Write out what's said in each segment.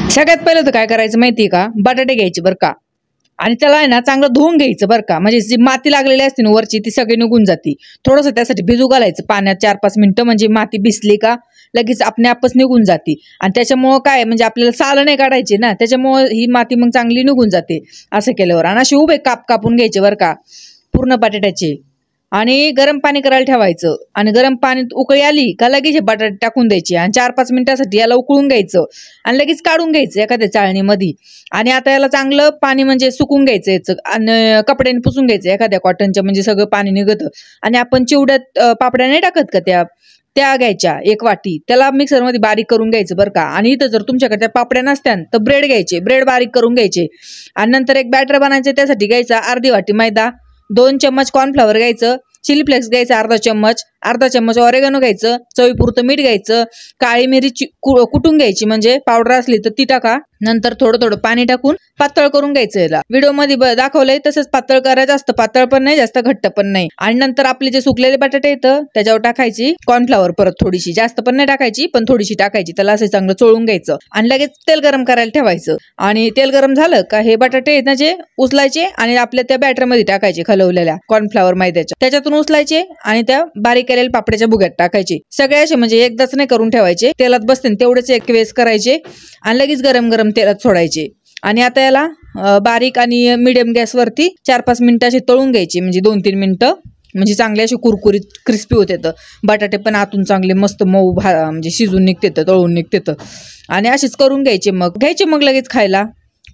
सगळ्यात पहिलं तर काय करायचं माहितीये का, बटाटे घ्यायचे बरं का, आणि त्याला आहे ना चांगलं धुवून घ्यायचं बरं का, म्हणजे जी माती लागलेली असते ना वरची ती सगळी निघून जाते. थोडंसं त्यासाठी भिजू घालायचं पाण्यात 4-5 मिनिटं, म्हणजे माती भिजली का लगेच आपणे आपच निघून जाते. आणि त्याच्यामुळं काय म्हणजे आपल्याला सालं नाही काढायची ना, त्याच्यामुळं ही माती मग चांगली निघून जाते असं केल्यावर. आणि असे उभे काप कापून घ्यायचे बरं का पूर्ण बटाट्याचे, आणि गरम पाणी करायला ठेवायचं. आणि गरम पाण्यात उकळी आली का लगेच हे बटाटे टाकून द्यायचे आणि 4-5 मिनिटासाठी याला उकळून घ्यायचं आणि लगेच काढून घ्यायचं एखाद्या चाळणीमध्ये. आणि आता याला चांगलं पाणी म्हणजे सुकून घ्यायचं याचं, आणि कपड्याने पुसून घ्यायचं एखाद्या कॉटनच्या, म्हणजे सगळं पाणी निघतं. आणि आपण चिवड्यात पापड्या नाही टाकत का त्या घ्यायच्या 1 वाटी, त्याला मिक्सरमध्ये बारीक करून घ्यायचं बरं का. आणि इथं जर तुमच्याकडे त्या पापड्या नसत्यान तर ब्रेड घ्यायचे, ब्रेड बारीक करून घ्यायचे. आणि नंतर एक बॅटर बनायचं, त्यासाठी घ्यायचा अर्धी वाटी मैदा, 2 चम्मच कॉर्नफ्लॉवर घ्यायचं, चिली फ्लेक्स घ्यायचं अर्धा चम्मच ऑरेगॅनो घ्यायचं, चवीपुरतं मीठ घ्यायचं, काळी मिरी कुटून घ्यायची, म्हणजे पावडर असली तर ती टाका. नंतर थोडं थोडं पाणी टाकून पातळ करून घ्यायचं. याला व्हिडिओमध्ये दाखवलंय तसंच पातळ करायचं असतं, पातळ पण नाही जास्त घट्ट पण नाही. आणि नंतर आपले जे सुकलेले बटाटे येतं त्याच्यावर टाकायची कॉर्नफ्लॉवर, परत थोडीशी, जास्त पण नाही टाकायची पण थोडीशी टाकायची. त्याला असं चांगलं चोळून घ्यायचं आणि लगेच तेल गरम करायला ठेवायचं. आणि तेल गरम झालं का हे बटाटे आहेत ना जे उचलायचे आणि आपल्या त्या बॅटरमध्ये टाकायचे, खलवलेल्या कॉर्नफ्लॉवर मैद्याच्या, त्याच्यातून उचलायचे आणि त्या बारीक केलेल्या पापड्याच्या बुग्यात टाकायचे. सगळे असे म्हणजे एकदाच नाही करून ठेवायचे, तेलात बसते तेवढेच एक वेळेस करायचे आणि लगेच गरम गरम तेलात सोडायचे. आणि आता याला बारीक आणि मिडियम गॅसवरती 4-5 मिनिटं असे तळून घ्यायचे, म्हणजे 2-3 मिनिटं, म्हणजे चांगले असे कुरकुरीत क्रिस्पी होते. बटाटे पण आतून चांगले मस्त मऊ म्हणजे शिजून निघते, तळून निघते. आणि असेच करून घ्यायचे, मग लगेच खायला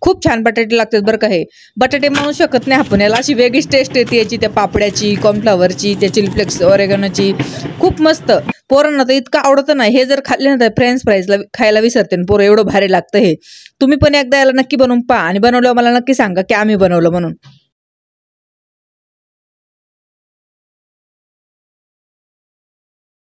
खूप छान बटाटे लागतात बरं का. हे बटाटे म्हणू शकत नाही आपण याला, अशी वेगळीच टेस्ट येते याची, त्या पापड्याची, कॉर्नफ्लॉवरची, त्या चिली फ्लेक्स ऑरेगॅनोची. खूप मस्त. पोरांना तर इतकं आवडतं ना, हे जर खाल्ले ना तर फ्रेंच फ्राईजला खायला विसरते पोरं, एवढं भारी लागतं हे. तुम्ही पण एकदा याला नक्की बनवून पहा आणि बनवल्यावर मला नक्की सांगा की आम्ही बनवलं म्हणून.